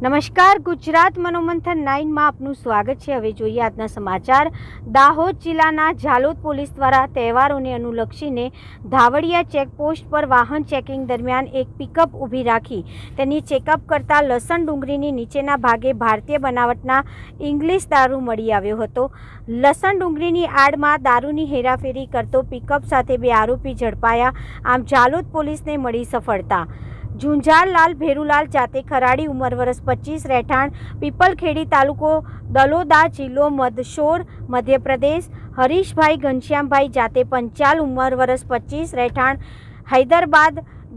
નમસ્કાર, ગુજરાત મનોમંથન 9 માં આપનું સ્વાગત છે। હવે જોઈએ આજના સમાચાર। દાહોદ જિલ્લાના ઝાલોદ પોલીસ દ્વારા તહેવારોને અનુલક્ષીને ધાવડિયા ચેકપોસ્ટ પર વાહન ચેકિંગ દરમિયાન એક પિકઅપ ઊભી રાખી તેની ચેકઅપ કરતા લસણ ડુંગરીની નીચેના ભાગે ભારતીય બનાવટના ઇંગ્લિશ દારૂ મળી આવ્યો હતો। લસણ ડુંગરીની આડમાં દારૂની હેરાફેરી કરતો પિકઅપ સાથે બે આરોપી ઝડપાયા। આમ ઝાલોદ પોલીસને મળી સફળતા। ઝુંઝારલાલ ભેરુલાલ જાતે ખરાડી, ઉંમર વર્ષ 25, રહેઠાણ પીપલખેડી, તાલુકો દલોદા, જિલ્લો મદસૌર, મધ્યપ્રદેશ। હરીશભાઈ ઘનશ્યામભાઈ જાતે પંચાલ, ઉંમર વર્ષ 25, રહેઠાણ હૈદરાબાદ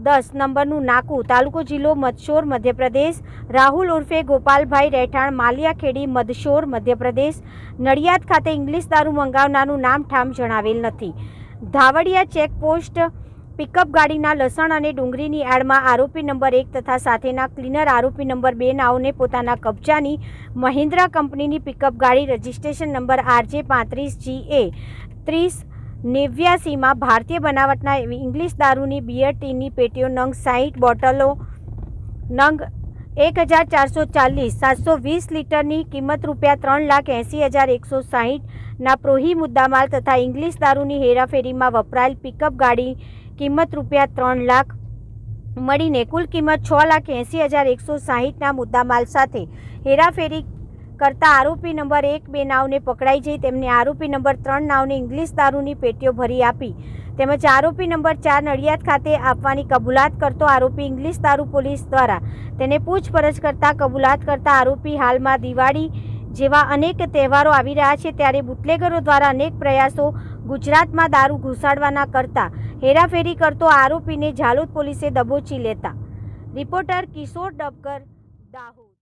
10 નંબરનું નાકુ, તાલુકો જિલ્લો મદસૌર, મધ્યપ્રદેશ। રાહુલ ઉર્ફે ગોપાલભાઈ, રહેઠાણ માલિયાખેડી, મદસૌર, મધ્યપ્રદેશ। નડિયાદ ખાતે ઇંગ્લિશ દારૂ મંગાવનારનું નામ ઠામ જણાવેલ નથી। ધાવડિયા ચેકપોસ્ટ પિકઅપ ગાડીના લસણ અને ડુંગળીની આડમાં આરોપી નંબર 1 તથા સાથેના ક્લીનર આરોપી નંબર 2 નાઓને પોતાના કબજાની મહિન્દ્રા કંપનીની પિકઅપ ગાડી રજિસ્ટ્રેશન નંબર RJ35GA 3089માં ભારતીય બનાવટના ઇંગ્લિશ દારૂની બિયર ટીની પેટીઓ નંગ 60 બોટલો નંગ 1440 720 લીટરની કિંમત ₹3,80,160ના પ્રોહી મુદ્દામાલ તથા ઇંગ્લિશ દારૂની હેરાફેરીમાં વપરાયેલ પિકઅપ ગાડી કિંમત ₹3 લાખ મળીને કુલ કિંમત ₹6,80,160ના મુદ્દામાલ સાથે હેરાફેરી કરતા આરોપી નંબર 1, 2 નાવને પકડાઈ જઈ તેમને આરોપી નંબર 3 નાવને ઇંગ્લિશ દારૂની પેટીઓ ભરી આપી તેમજ આરોપી નંબર 4 નડિયાદ ખાતે આપવાની કબૂલાત કરતો આરોપી ઇંગ્લિશ દારૂ પોલીસ દ્વારા તેને પૂછપરછ કરતા કબૂલાત કરતા આરોપી હાલમાં દિવાળી જેવા અનેક તહેવારો આવી રહ્યા છે ત્યારે બુટલેગરો દ્વારા અનેક પ્રયાસો ગુજરાતમાં દારૂ ઘુસાડવાના કરતા હેરાફેરી કરતો આરોપીને ઝાલોદ પોલીસે દબોચી લેતા। રિપોર્ટર કિશોર ડબકર, દાહોદ।